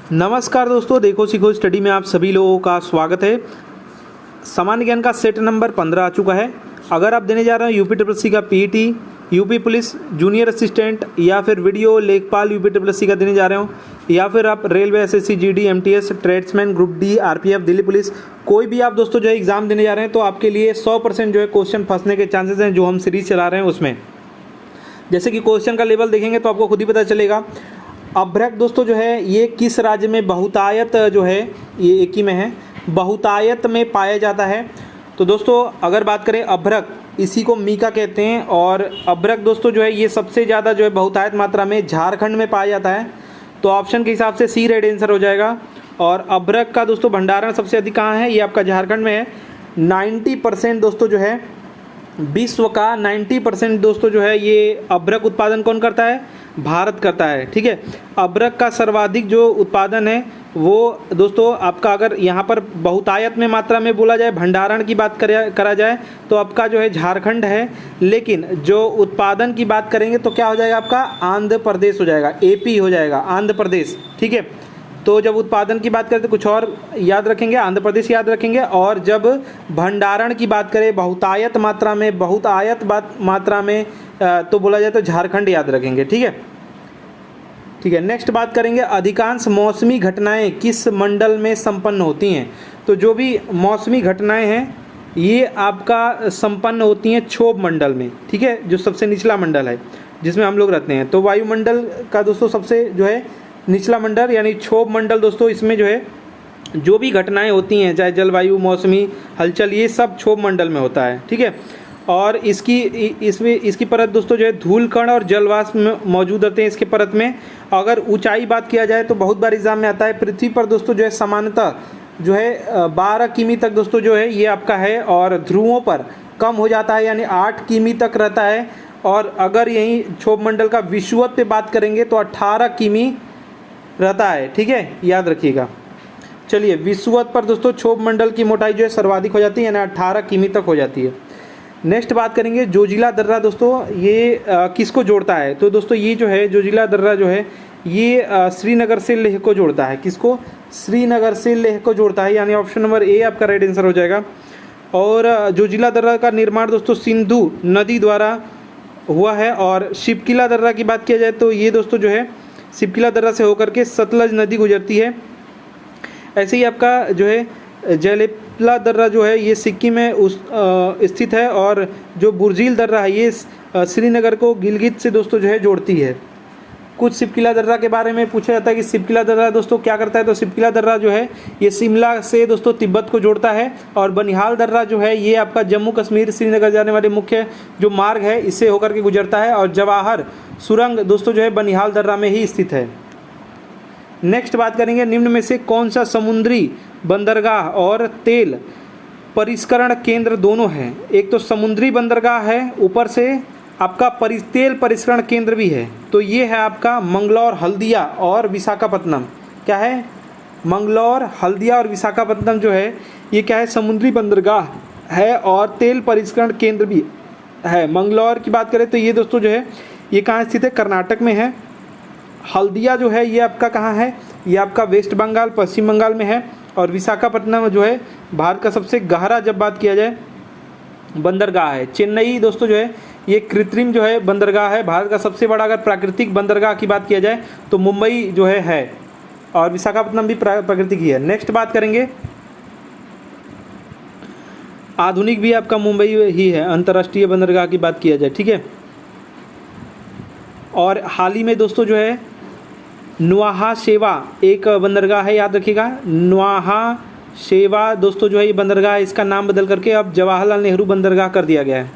नमस्कार दोस्तों, देखो सीखो स्टडी में आप सभी लोगों का स्वागत है। सामान्य ज्ञान का सेट नंबर 15 आ चुका है। अगर आप देने जा रहे हो यूपी का PET, UP police junior assistant या फिर वीडियो लेखपाल यूपी का देने जा रहे हो, या फिर आप railway SSC GD MTS tradesman group D RPF Delhi police कोई भी आप दोस्तों जो है एग्ज़ाम देने जा रहे हैं, तो आपके लिए 100% जो है क्वेश्चन फंसने के चांसेस हैं जो हम सीरीज चला रहे हैं उसमें। जैसे कि क्वेश्चन का लेवल देखेंगे तो आपको खुद ही पता चलेगा। अभ्रक दोस्तों जो है ये किस राज्य में बहुतायत जो है, ये एक ही में है, बहुतायत में पाया जाता है। तो दोस्तों अगर बात करें अभ्रक, इसी को मीका कहते हैं, और अभ्रक दोस्तों जो है ये सबसे ज़्यादा जो है बहुतायत मात्रा में झारखंड में पाया जाता है। तो ऑप्शन के हिसाब से सी राइट आंसर हो जाएगा। और अभ्रक का दोस्तों भंडारण सबसे अधिक कहाँ है, ये आपका झारखंड में है। 90% दोस्तों जो है विश्व का 90% दोस्तों जो है ये अभ्रक उत्पादन कौन करता है, भारत करता है। ठीक है, अभ्रक का सर्वाधिक जो उत्पादन है वो दोस्तों आपका, अगर यहाँ पर बहुतायत में मात्रा में बोला जाए, भंडारण की बात करा जाए तो आपका जो है झारखंड है, लेकिन जो उत्पादन की बात करेंगे तो क्या हो जाएगा, आपका आंध्र प्रदेश हो जाएगा, एपी हो जाएगा, आंध्र प्रदेश। ठीक है, तो जब उत्पादन की बात करें तो कुछ और याद रखेंगे, आंध्र प्रदेश याद रखेंगे, और जब भंडारण की बात करें बहुतायत मात्रा में तो बोला जाए तो झारखंड याद रखेंगे। ठीक है, नेक्स्ट बात करेंगे, अधिकांश मौसमी घटनाएं किस मंडल में संपन्न होती हैं। तो जो भी मौसमी घटनाएं हैं ये आपका संपन्न होती हैं क्षोभ मंडल में। ठीक है, जो सबसे निचला मंडल है जिसमें हम लोग रहते हैं। तो वायुमंडल का दोस्तों सबसे जो है निचला मंडल यानी क्षोभ मंडल दोस्तों, इसमें जो है जो भी घटनाएं होती हैं, चाहे जलवायु, मौसमी हलचल, ये सब क्षोभ मंडल में होता है। ठीक है, और इसकी परत दोस्तों जो है धूल कण और जलवाष्प में मौजूद रहते हैं इसके परत में। अगर ऊंचाई बात किया जाए तो बहुत बार एग्जाम में आता है, पृथ्वी पर दोस्तों जो है सामान्यतः जो है 12 किमी तक दोस्तों जो है ये आपका है, और ध्रुवों पर कम हो जाता है यानी 8 किमी तक रहता है। और अगर यही क्षोभ मंडल का विषुवत पे बात करेंगे तो 18 किमी रहता है। ठीक है, याद रखिएगा। चलिए, विषुवत पर दोस्तों क्षोभ मंडल की मोटाई जो है सर्वाधिक हो जाती है यानी 18 किमी तक हो जाती है। नेक्स्ट बात करेंगे जोजिला दर्रा दोस्तों, ये किसको जोड़ता है। तो दोस्तों ये जो है जोजिला दर्रा जो है ये श्रीनगर से लेह को जोड़ता है। किसको, श्रीनगर से लेह को जोड़ता है, यानी ऑप्शन नंबर ए आपका राइट आंसर हो जाएगा। और जोजिला दर्रा का निर्माण दोस्तों सिंधु नदी द्वारा हुआ है। और शिपकिला दर्रा की बात किया जाए तो ये दोस्तों जो है शिपकिला दर्रा से होकर के सतलज नदी गुजरती है। ऐसे ही आपका जो है जयलेपला दर्रा जो है ये सिक्किम में स्थित है, और जो बुर्जील दर्रा है ये श्रीनगर को गिलगित से दोस्तों जो है जोड़ती है। कुछ शिपकिला दर्रा के बारे में पूछा जाता है कि शिपकिला दर्रा दोस्तों क्या करता है। तो शिपकिला दर्रा जो है ये शिमला से दोस्तों तिब्बत को जोड़ता है, और बनिहाल दर्रा जो है ये आपका जम्मू कश्मीर श्रीनगर जाने वाले मुख्य जो मार्ग है इससे होकर के गुजरता है। और जवाहर सुरंग दोस्तों जो है बनिहाल दर्रा में ही स्थित है। नेक्स्ट बात करेंगे, निम्न में से कौन सा समुद्री बंदरगाह और तेल परिष्करण केंद्र दोनों है। एक तो समुद्री बंदरगाह है, ऊपर से आपका तेल परिष्करण केंद्र भी है। तो ये है आपका मंगलौर, हल्दिया और विशाखापत्तनम। क्या है, मंगलौर, हल्दिया और विशाखापत्तनम जो है ये क्या है, समुद्री बंदरगाह है और तेल परिष्करण केंद्र भी है। मंगलौर की बात करें तो ये दोस्तों जो है ये कहाँ स्थित है, कर्नाटक में है। हल्दिया जो है ये आपका कहाँ है, ये आपका वेस्ट बंगाल, पश्चिम बंगाल में है। और विशाखापत्तनम जो है भारत का सबसे गहरा जब बात किया जाए बंदरगाह है। चेन्नई दोस्तों जो है ये कृत्रिम जो है बंदरगाह है। भारत का सबसे बड़ा अगर प्राकृतिक बंदरगाह की बात किया जाए तो मुंबई जो है और विशाखापत्तनम भी प्राकृतिक ही है। नेक्स्ट बात करेंगे, आधुनिक भी आपका मुंबई ही है, अंतर्राष्ट्रीय बंदरगाह की बात किया जाए। ठीक है, और हाल ही में दोस्तों जो है नुआहा शेवा एक बंदरगाह है, याद रखिएगा। नुआहा शेवा दोस्तों जो है ये बंदरगाह, इसका नाम बदल करके अब जवाहरलाल नेहरू बंदरगाह कर दिया गया है।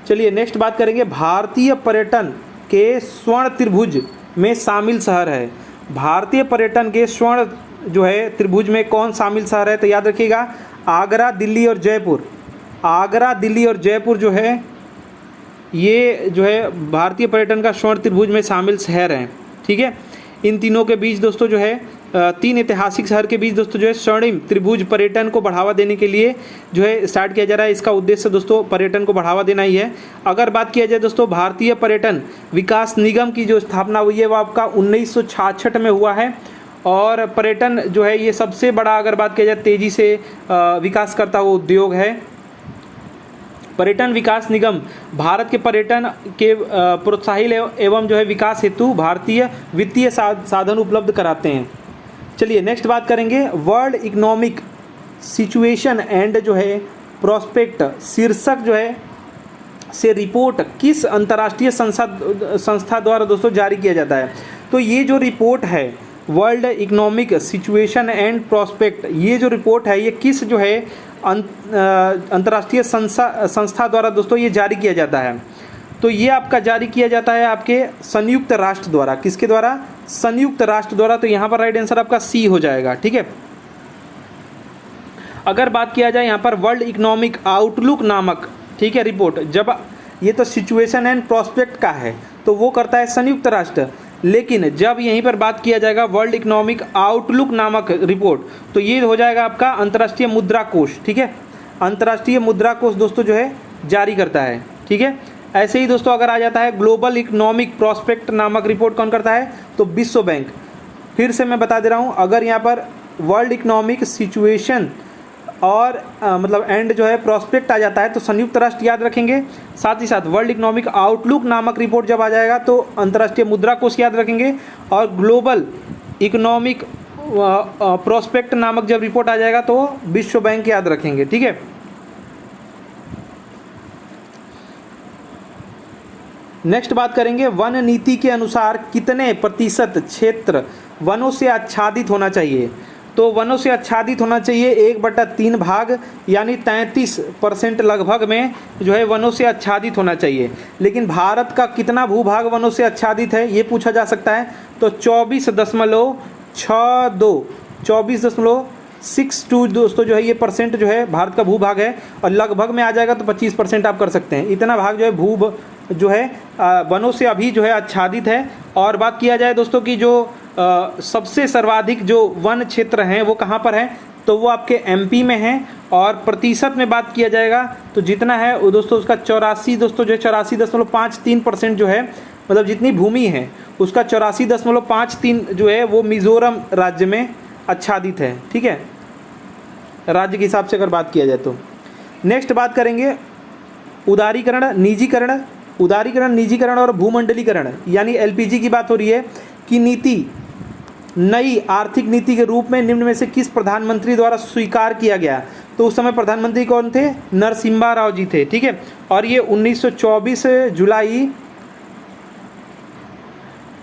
चलिए नेक्स्ट बात करेंगे, भारतीय पर्यटन के स्वर्ण त्रिभुज में शामिल शहर है। भारतीय पर्यटन के स्वर्ण जो है त्रिभुज में कौन शामिल शहर है। तो याद रखिएगा आगरा, दिल्ली और जयपुर। आगरा, दिल्ली और जयपुर जो है ये जो है भारतीय पर्यटन का स्वर्ण त्रिभुज में शामिल शहर हैं। ठीक है, इन तीनों के बीच दोस्तों जो है तीन ऐतिहासिक शहर के बीच दोस्तों जो है स्वर्णिम त्रिभुज पर्यटन को बढ़ावा देने के लिए जो है स्टार्ट किया जा रहा है। इसका उद्देश्य दोस्तों पर्यटन को बढ़ावा देना ही है। अगर बात किया जाए दोस्तों भारतीय पर्यटन विकास निगम की जो स्थापना हुई है वो आपका 1966 में हुआ है। और पर्यटन जो है ये सबसे बड़ा, अगर बात की जाए तेज़ी से विकास करता हुआ उद्योग है। पर्यटन विकास निगम भारत के पर्यटन के प्रोत्साहित एवं जो है विकास हेतु भारतीय वित्तीय साधन उपलब्ध कराते हैं। चलिए नेक्स्ट बात करेंगे, वर्ल्ड इकोनॉमिक सिचुएशन एंड जो है प्रोस्पेक्ट शीर्षक जो है से रिपोर्ट किस अंतर्राष्ट्रीय संस्था द्वारा दोस्तों जारी किया जाता है। तो ये जो रिपोर्ट है world economic situation and prospect, ये जो रिपोर्ट है ये किस जो है अंतर्राष्ट्रीय संस्था द्वारा दोस्तों ये जारी किया जाता है। तो ये आपका जारी किया जाता है आपके संयुक्त राष्ट्र द्वारा। किसके द्वारा? संयुक्त राष्ट्र द्वारा। तो यहाँ पर राइट आंसर आपका सी हो जाएगा। ठीक है, अगर बात किया जाए यहाँ पर वर्ल्ड इकोनॉमिक आउटलुक नामक, ठीक है, रिपोर्ट, जब ये तो सिचुएशन एंड प्रोस्पेक्ट का है तो वो करता है संयुक्त राष्ट्र, लेकिन जब यहीं पर बात किया जाएगा वर्ल्ड इकोनॉमिक आउटलुक नामक रिपोर्ट तो ये हो जाएगा आपका अंतर्राष्ट्रीय मुद्रा कोष। ठीक है, अंतर्राष्ट्रीय मुद्रा कोष दोस्तों जो है जारी करता है। ठीक है, ऐसे ही दोस्तों अगर आ जाता है ग्लोबल इकोनॉमिक प्रोस्पेक्ट नामक रिपोर्ट कौन करता है? तो विश्व बैंक। फिर से मैं बता दे रहा हूँ, अगर यहाँ पर वर्ल्ड इकोनॉमिक सिचुएशन और मतलब एंड जो है प्रोस्पेक्ट आ जाता है तो संयुक्त राष्ट्र याद रखेंगे, साथ ही साथ वर्ल्ड इकोनॉमिक आउटलुक नामक रिपोर्ट जब आ जाएगा तो अंतर्राष्ट्रीय मुद्रा कोष याद रखेंगे, और ग्लोबल इकोनॉमिक प्रोस्पेक्ट नामक जब रिपोर्ट आ जाएगा तो विश्व बैंक याद रखेंगे। ठीक है, नेक्स्ट बात करेंगे, वन नीति के अनुसार कितने प्रतिशत क्षेत्र वनों से आच्छादित होना चाहिए। तो वनों से आच्छादित होना चाहिए 1/3 भाग, यानी 33% लगभग में जो है वनों से आच्छादित होना चाहिए। लेकिन भारत का कितना भूभाग वनों से आच्छादित है ये पूछा जा सकता है। तो 24.62 दोस्तों जो है ये परसेंट जो है भारत का भूभाग है, और लगभग में आ जाएगा तो 25% आप कर सकते हैं। इतना भाग जो है जो है वनों से अभी जो है आच्छादित है। और बात किया जाए दोस्तों की जो सबसे सर्वाधिक जो वन क्षेत्र हैं वो कहाँ पर है, तो वो आपके एमपी में है। और प्रतिशत में बात किया जाएगा तो जितना है वो दोस्तों उसका 84 दोस्तों जो है 84.53% जो है, मतलब जितनी भूमि है उसका 84.53 जो है वो मिजोरम राज्य में आच्छादित है। ठीक है, राज्य के हिसाब से अगर बात किया जाए तो। नेक्स्ट बात करेंगे उदारीकरण, निजीकरण और भूमंडलीकरण, यानी एलपीजी की बात हो रही है कि नीति नई आर्थिक नीति के रूप में निम्न में से किस प्रधानमंत्री द्वारा स्वीकार किया गया। तो उस समय प्रधानमंत्री कौन थे? नरसिम्हा राव जी थे। ठीक है, और ये 1924 जुलाई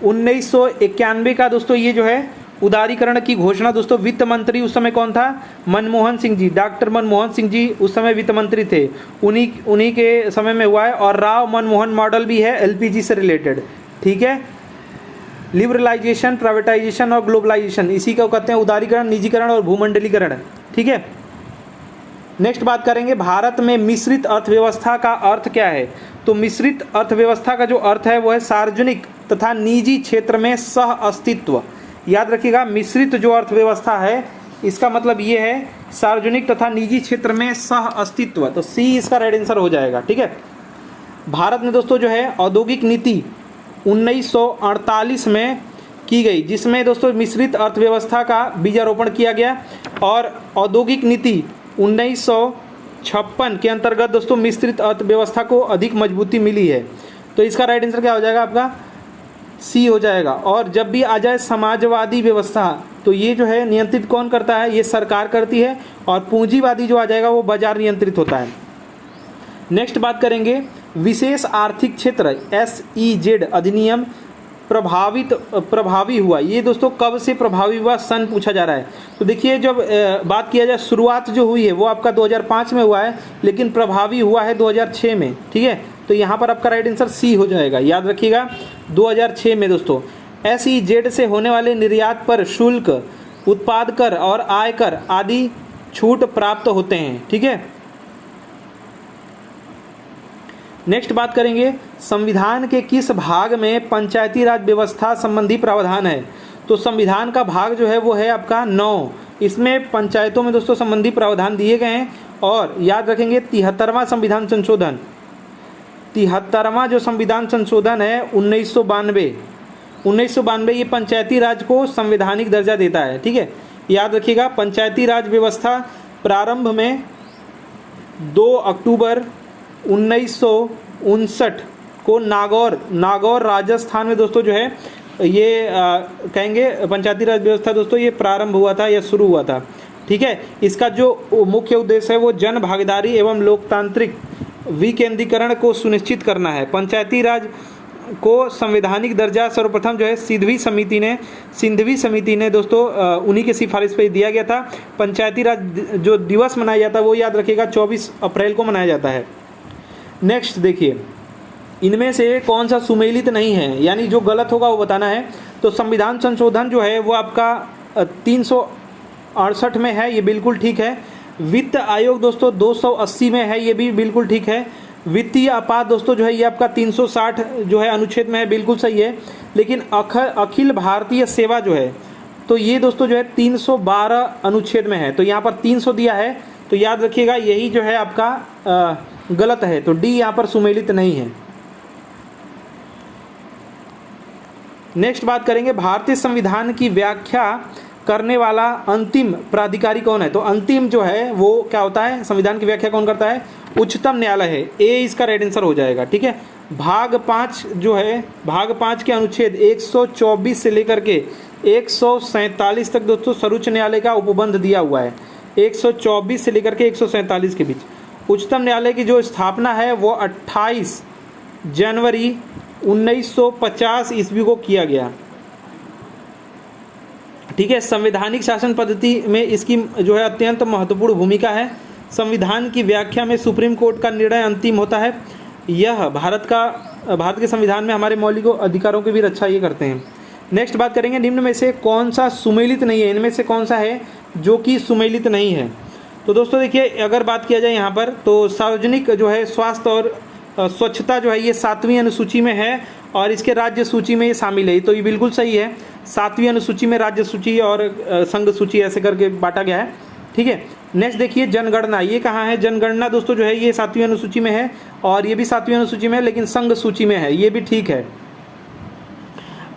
1991 का दोस्तों ये जो है उदारीकरण की घोषणा दोस्तों वित्त मंत्री उस समय कौन था? मनमोहन सिंह जी, डॉक्टर मनमोहन सिंह जी उस समय वित्त मंत्री थे, उन्हीं के समय में हुआ है। और राव मनमोहन मॉडल भी है एलपीजी से रिलेटेड। ठीक है, लिबरलाइजेशन, प्राइवेटाइजेशन और ग्लोबलाइजेशन, इसी को कहते हैं उदारीकरण, निजीकरण और भूमंडलीकरण। ठीक है, नेक्स्ट बात करेंगे भारत में मिश्रित अर्थव्यवस्था का अर्थ क्या है। तो मिश्रित अर्थव्यवस्था का जो अर्थ है वो है सार्वजनिक तथा निजी क्षेत्र में सह अस्तित्व। याद रखिएगा, मिश्रित जो अर्थव्यवस्था है इसका मतलब ये है सार्वजनिक तथा निजी क्षेत्र में सह अस्तित्व। तो सी इसका राइट आंसर हो जाएगा। ठीक है, भारत में दोस्तों जो है औद्योगिक नीति 1948 में की गई, जिसमें दोस्तों मिश्रित अर्थव्यवस्था का बीजारोपण किया गया। और औद्योगिक नीति 1956 के अंतर्गत दोस्तों मिश्रित अर्थव्यवस्था को अधिक मजबूती मिली है। तो इसका राइट आंसर क्या हो जाएगा आपका? सी हो जाएगा। और जब भी आ जाए समाजवादी व्यवस्था तो ये जो है नियंत्रित कौन करता है? ये सरकार करती है। और पूंजीवादी जो आ जाएगा वो बाजार नियंत्रित होता है। नेक्स्ट बात करेंगे विशेष आर्थिक क्षेत्र SEZ अधिनियम प्रभावी हुआ। ये दोस्तों कब से प्रभावी हुआ, सन पूछा जा रहा है। तो देखिए जब बात किया जाए शुरुआत जो हुई है वो आपका 2005 में हुआ है, लेकिन प्रभावी हुआ है 2006 में। ठीक है, तो यहाँ पर आपका राइट आंसर सी हो जाएगा। याद रखिएगा 2006 में दोस्तों SEZ से होने वाले निर्यात पर शुल्क, उत्पाद कर और आयकर आदि छूट प्राप्त होते हैं। ठीक है, नेक्स्ट बात करेंगे संविधान के किस भाग में पंचायती राज व्यवस्था संबंधी प्रावधान है। तो संविधान का भाग जो है वो है आपका 9। इसमें पंचायतों में दोस्तों संबंधी प्रावधान दिए गए हैं। और याद रखेंगे 73वां संविधान संशोधन, 73वां जो संविधान संशोधन है 1992 1992 ये पंचायती राज को संवैधानिक दर्जा देता है। ठीक है, याद रखिएगा, पंचायती राज व्यवस्था प्रारंभ में 2 अक्टूबर 1959 को नागौर राजस्थान में दोस्तों जो है ये कहेंगे पंचायती राज व्यवस्था दोस्तों ये प्रारंभ हुआ था या शुरू हुआ था। ठीक है, इसका जो मुख्य उद्देश्य है वो जन भागीदारी एवं लोकतांत्रिक विकेंद्रीकरण को सुनिश्चित करना है। पंचायती राज को संवैधानिक दर्जा सर्वप्रथम जो है सिंधवी समिति ने दोस्तों उन्हीं के सिफारिश पर दिया गया था। पंचायती राज जो दिवस मनाया जाता है वो याद रखिएगा 24 अप्रैल को मनाया जाता है। नेक्स्ट देखिए, इनमें से कौन सा सुमेलित नहीं है, यानी जो गलत होगा वो बताना है। तो संविधान संशोधन जो है वो आपका 368 में है, ये बिल्कुल ठीक है। वित्त आयोग दोस्तों 280 में है, ये भी बिल्कुल ठीक है। वित्तीय आपात दोस्तों जो है ये आपका 360 जो है अनुच्छेद में है, बिल्कुल सही है। लेकिन अखिल भारतीय सेवा जो है तो ये दोस्तों जो है 312 अनुच्छेद में है, तो यहाँ पर 300 दिया है, तो याद रखिएगा यही जो है आपका गलत है, तो डी यहाँ पर सुमेलित नहीं है। नेक्स्ट बात करेंगे, भारतीय संविधान की व्याख्या करने वाला अंतिम प्राधिकारी कौन है। तो अंतिम जो है वो क्या होता है, संविधान की व्याख्या कौन करता है, उच्चतम न्यायालय है। ए इसका राइट आंसर हो जाएगा। ठीक है, भाग 5 जो है, भाग 5 के अनुच्छेद 124 से लेकर के 147 तक दोस्तों सर्वोच्च न्यायालय का उपबंध दिया हुआ है। 124 से लेकर के 147 के बीच उच्चतम न्यायालय की जो स्थापना है वो 28 जनवरी 1950 ईस्वी को किया गया। ठीक है, संवैधानिक शासन पद्धति में इसकी जो है अत्यंत महत्वपूर्ण भूमिका है। संविधान की व्याख्या में सुप्रीम कोर्ट का निर्णय अंतिम होता है। यह भारत के संविधान में हमारे मौलिक अधिकारों की भी रक्षा ये करते हैं। नेक्स्ट बात करेंगे, निम्न में से कौन सा सुमेलित नहीं है, इनमें से कौन सा है जो कि सुमेलित नहीं है। तो दोस्तों देखिए, अगर बात किया जाए यहाँ पर तो सार्वजनिक जो है स्वास्थ्य और स्वच्छता जो है ये 7वीं अनुसूची में है और इसके राज्य सूची में ये शामिल है, तो ये बिल्कुल सही है। 7वीं अनुसूची में राज्य सूची और संघ सूची ऐसे करके बांटा गया है। ठीक है, नेक्स्ट देखिए, जनगणना ये कहाँ है। जनगणना दोस्तों जो है ये 7वीं अनुसूची में है और ये भी 7वीं अनुसूची में है, लेकिन संघ सूची में है, ये भी ठीक है।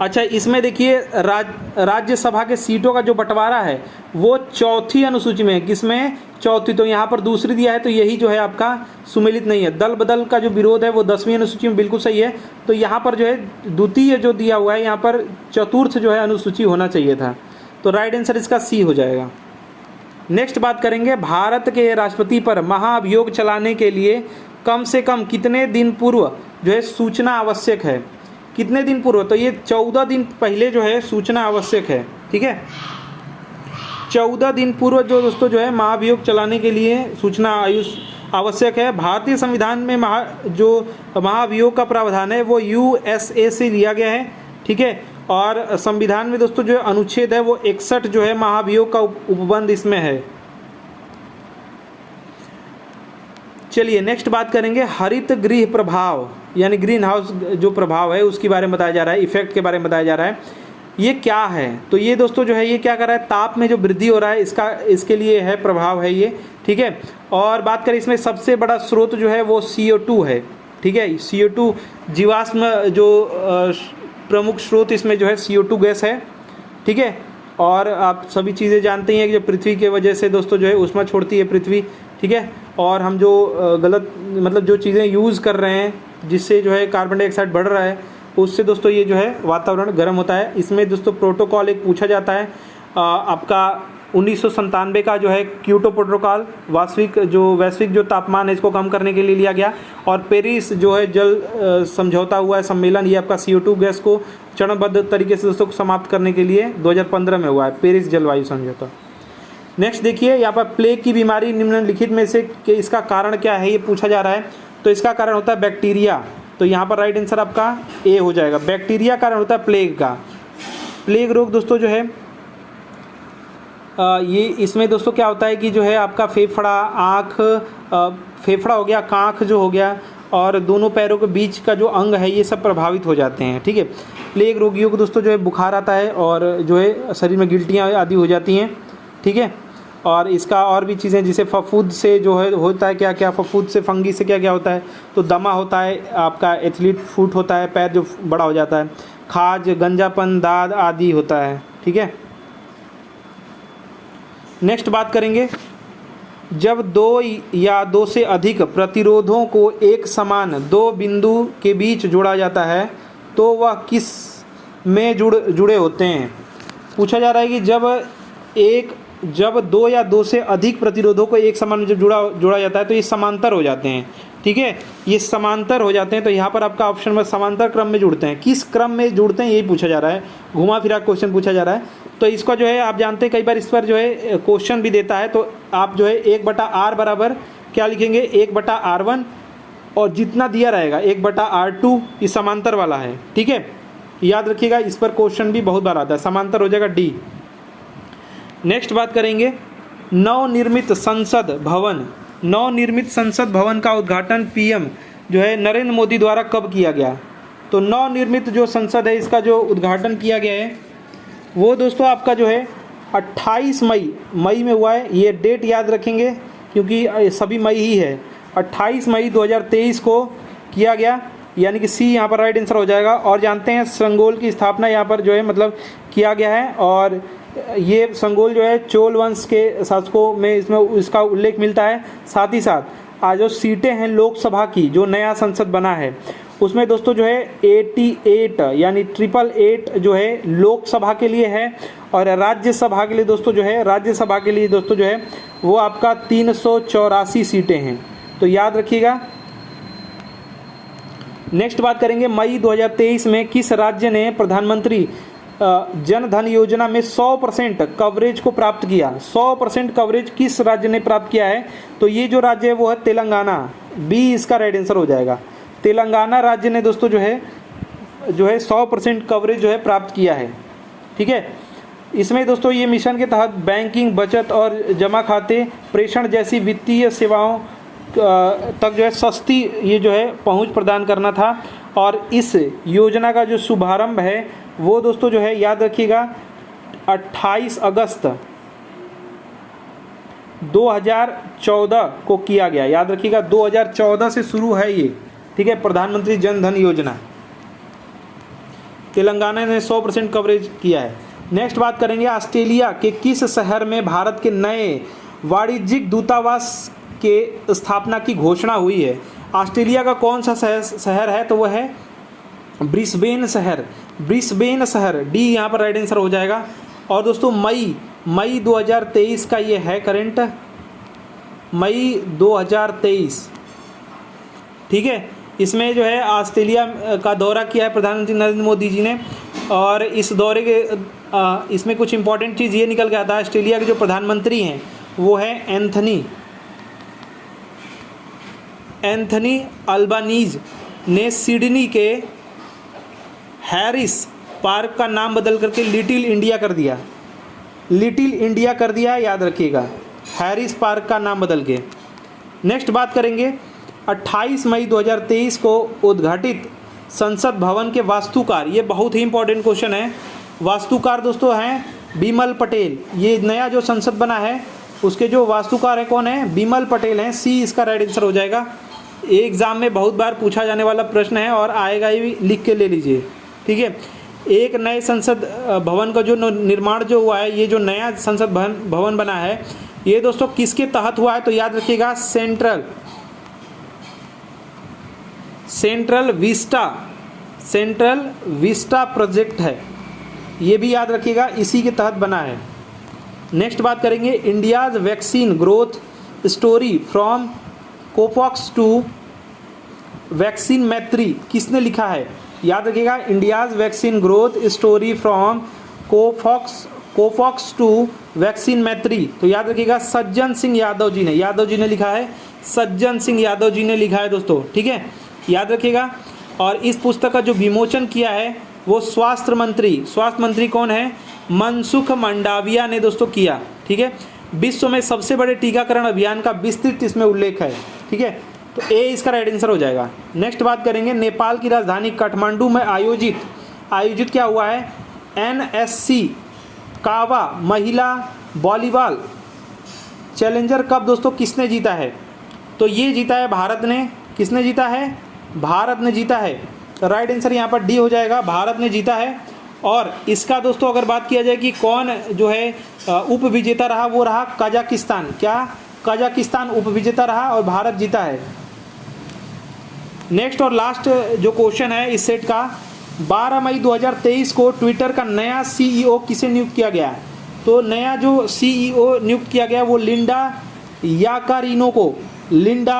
अच्छा, इसमें देखिए राज्यसभा के सीटों का जो बंटवारा है वो 4थी अनुसूची में है। किसमें, 4थी, तो यहाँ पर दूसरी दिया है, तो यही जो है आपका सुमेलित नहीं है। दल बदल का जो विरोध है वो 10वीं अनुसूची में, बिल्कुल सही है। तो यहाँ पर जो है द्वितीय जो दिया हुआ है यहाँ पर चतुर्थ जो है अनुसूची होना चाहिए था, तो राइट आंसर इसका सी हो जाएगा। नेक्स्ट बात करेंगे, भारत के राष्ट्रपति पर महाभियोग चलाने के लिए कम से कम कितने दिन पूर्व जो है सूचना आवश्यक है। कितने दिन पूर्व, तो ये 14 दिन पहले जो है सूचना आवश्यक है। ठीक है, 14 दिन पूर्व जो दोस्तों जो है महाभियोग चलाने के लिए सूचना आवश्यक है। भारतीय संविधान में जो महाभियोग का प्रावधान है वो USA से लिया गया है। ठीक है, और संविधान में दोस्तों जो अनुच्छेद है वो 61 जो है महाभियोग का उपबंध इसमें है। चलिए नेक्स्ट बात करेंगे, हरित गृह प्रभाव यानी ग्रीन हाउस जो प्रभाव है उसके बारे में बताया जा रहा है, इफेक्ट के बारे में बताया जा रहा है। ये क्या है, तो ये दोस्तों जो है ये क्या कर रहा है, ताप में जो वृद्धि हो रहा है इसके लिए है, प्रभाव है ये। ठीक है, और बात करें इसमें सबसे बड़ा स्रोत जो है वो CO2 है। ठीक है, CO2 जीवाश्म जो प्रमुख स्रोत इसमें जो है CO2 गैस है। ठीक है, और आप सभी चीज़ें जानते हैं कि जो पृथ्वी के वजह से दोस्तों जो है ऊष्मा छोड़ती है पृथ्वी। ठीक है, और हम जो गलत मतलब जो चीज़ें यूज़ कर रहे हैं जिससे जो है कार्बन डाइऑक्साइड बढ़ रहा है उससे दोस्तों ये जो है वातावरण गर्म होता है। इसमें दोस्तों प्रोटोकॉल एक पूछा जाता है आपका 1997 का जो है क्योटो प्रोटोकॉल, वैश्विक जो तापमान है इसको कम करने के लिए लिया गया। और पेरिस जो है जल समझौता हुआ है सम्मेलन, ये आपका CO2 गैस को चरणबद्ध तरीके से दोस्तों समाप्त करने के लिए 2015 में हुआ है, पेरिस जलवायु समझौता। नेक्स्ट देखिए, यहाँ पर प्लेग की बीमारी निम्नलिखित में से कि इसका कारण क्या है ये पूछा जा रहा है। तो इसका कारण होता है बैक्टीरिया, तो यहाँ पर राइट आंसर आपका ए हो जाएगा। बैक्टीरिया कारण होता है प्लेग का। प्लेग रोग दोस्तों जो है ये इसमें दोस्तों क्या होता है कि जो है आपका फेफड़ा, आँख, फेफड़ा हो गया, कांख जो हो गया और दोनों पैरों के बीच का जो अंग है ये सब प्रभावित हो जाते हैं। ठीक है, प्लेग रोगियों को दोस्तों जो है बुखार आता है और जो है शरीर में गिल्टियाँ आदि हो जाती हैं। ठीक है, और इसका और भी चीज़ें जिसे फफूंद से जो है होता है क्या क्या, फफूंद से फंगी से क्या क्या होता है, तो दमा होता है, आपका एथलीट फुट होता है, पैर जो बड़ा हो जाता है, खाज, गंजापन, दाद आदि होता है। ठीक है, नेक्स्ट बात करेंगे, जब दो या दो से अधिक प्रतिरोधों को एक समान दो बिंदु के बीच जोड़ा जाता है तो वह किस में जुड़े होते हैं। पूछा जा रहा है कि जब दो या दो से अधिक प्रतिरोधों को एक समान जब जोड़ा जाता है तो ये समांतर हो जाते हैं। ठीक है, ये समांतर हो जाते हैं, तो यहाँ पर आपका ऑप्शन में समांतर क्रम में जुड़ते हैं। किस क्रम में जुड़ते हैं यही पूछा जा रहा है, घुमा फिरा क्वेश्चन पूछा जा रहा है। तो इसका जो है आप जानते हैं कई बार इस पर जो है क्वेश्चन भी देता है, तो आप जो है 1/r बराबर क्या लिखेंगे, 1/r1, और जितना दिया रहेगा 1/r2, ये समांतर वाला है। ठीक है, याद रखिएगा, इस पर क्वेश्चन भी बहुत बार आता है, समांतर हो जाएगा डी। नेक्स्ट बात करेंगे, नवनिर्मित संसद भवन का उद्घाटन पीएम जो है नरेंद्र मोदी द्वारा कब किया गया। तो नवनिर्मित जो संसद है इसका जो उद्घाटन किया गया है वो दोस्तों आपका जो है 28 मई में हुआ है। ये डेट याद रखेंगे क्योंकि सभी मई ही है। 28 मई 2023 को किया गया, यानी कि सी यहाँ पर राइट आंसर हो जाएगा। और जानते हैं संगोल की स्थापना यहाँ पर जो है मतलब किया गया है, और ये संगोल जो है चोल वंश के शासकों में इसमें इसका उल्लेख मिलता है। साथ ही साथ आज जो सीटें हैं लोकसभा की, जो नया संसद बना है उसमें दोस्तों जो है 88 यानी 888 जो है लोकसभा के लिए है, और राज्यसभा के लिए दोस्तों जो है वो आपका 384 सीटें हैं, तो याद रखिएगा। नेक्स्ट बात करेंगे, मई 2023 में किस राज्य ने प्रधानमंत्री जन धन योजना में 100% कवरेज को प्राप्त किया। 100% कवरेज किस राज्य ने प्राप्त किया है, तो ये जो राज्य है वो है तेलंगाना, बी इसका राइट आंसर हो जाएगा। तेलंगाना राज्य ने दोस्तों जो है 100% कवरेज जो है प्राप्त किया है। ठीक है, इसमें दोस्तों ये मिशन के तहत बैंकिंग, बचत और जमा खाते प्रेषण जैसी वित्तीय सेवाओं तक जो है सस्ती ये जो है पहुंच प्रदान करना था। और इस योजना का जो शुभारंभ है वो दोस्तों जो है याद रखिएगा 28 अगस्त 2014 को किया गया। याद रखिएगा 2014 से शुरू है ये। ठीक है, प्रधानमंत्री जन धन योजना, तेलंगाना ने 100% कवरेज किया है। नेक्स्ट बात करेंगे, ऑस्ट्रेलिया के किस शहर में भारत के नए वाणिज्यिक दूतावास के स्थापना की घोषणा हुई है। ऑस्ट्रेलिया का कौन सा शहर है, तो वह है ब्रिस्बेन शहर, डी यहाँ पर राइट आंसर हो जाएगा। और दोस्तों मई 2023 का ये है करंट, मई 2023। ठीक है, इसमें जो है ऑस्ट्रेलिया का दौरा किया है प्रधानमंत्री नरेंद्र मोदी जी ने, और इस दौरे के इसमें कुछ इंपॉर्टेंट चीज़ ये निकल के आता है, ऑस्ट्रेलिया के जो प्रधानमंत्री हैं वो है एंथनी अल्बानीज ने सिडनी के हैरिस पार्क का नाम बदल करके लिटिल इंडिया कर दिया, याद रखिएगा, हैरिस पार्क का नाम बदल के। नेक्स्ट बात करेंगे, 28 मई 2023 को उद्घाटित संसद भवन के वास्तुकार, ये बहुत ही इंपॉर्टेंट क्वेश्चन है। वास्तुकार दोस्तों हैं बिमल पटेल। ये नया जो संसद बना है उसके जो वास्तुकार है कौन है, बिमल पटेल हैं, सी इसका राइट आंसर हो जाएगा। एग्जाम में बहुत बार पूछा जाने वाला प्रश्न है और आएगा, ये भी लिख के ले लीजिए। ठीक है, एक नए संसद भवन का जो निर्माण जो हुआ है, ये जो नया संसद भवन बना है ये दोस्तों किसके तहत हुआ है, तो याद रखिएगा सेंट्रल विस्टा प्रोजेक्ट है, ये भी याद रखिएगा, इसी के तहत बना है। नेक्स्ट बात करेंगे, India's vaccine growth story from COVAX to vaccine Maitri किसने लिखा है। याद रखिएगा, India's vaccine growth story from COVAX to vaccine Maitri, तो याद रखिएगा सज्जन सिंह यादव जी ने लिखा है, सज्जन सिंह यादव जी ने लिखा है दोस्तों। ठीक है, याद रखिएगा। और इस पुस्तक का जो विमोचन किया है वो स्वास्थ्य मंत्री कौन है, मनसुख मंडाविया ने दोस्तों किया। ठीक है, विश्व में सबसे बड़े टीकाकरण अभियान का विस्तृत इसमें उल्लेख है। ठीक है, तो ए इसका राइट आंसर हो जाएगा। नेक्स्ट बात करेंगे, नेपाल की राजधानी काठमांडू में आयोजित क्या हुआ है, NSC कावा महिला वॉलीबॉल चैलेंजर कप दोस्तों किसने जीता है, तो ये जीता है भारत ने। किसने जीता है, भारत ने जीता है। तो राइट आंसर यहाँ पर डी हो जाएगा, भारत ने जीता है। और इसका दोस्तों अगर बात किया जाए कि कौन जो है उप विजेता रहा, वो रहा कजाकिस्तान। क्या? कजाकिस्तान उप विजेता रहा और भारत जीता है। नेक्स्ट और लास्ट जो क्वेश्चन है इस सेट का, 12 मई 2023 को ट्विटर का नया सीईओ किसे नियुक्त किया गया? तो नया जो सीईओ नियुक्त किया गया वो लिंडा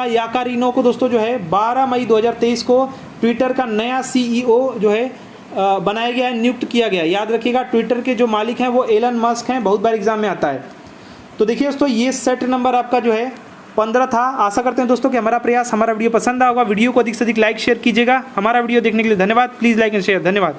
याकारिनो को दोस्तों जो है 12 मई 2023 को ट्विटर का नया सीईओ जो है बनाया गया है, नियुक्त किया गया। याद रखिएगा ट्विटर के जो मालिक हैं वो एलन मस्क हैं, बहुत बार एग्जाम में आता है। तो देखिए दोस्तों ये सेट नंबर आपका जो है 15 था। आशा करते हैं दोस्तों कि हमारा प्रयास, हमारा वीडियो पसंद आएगा। वीडियो को अधिक से अधिक लाइक शेयर कीजिएगा। हमारा वीडियो देखने के लिए धन्यवाद। Please like and share. धन्यवाद।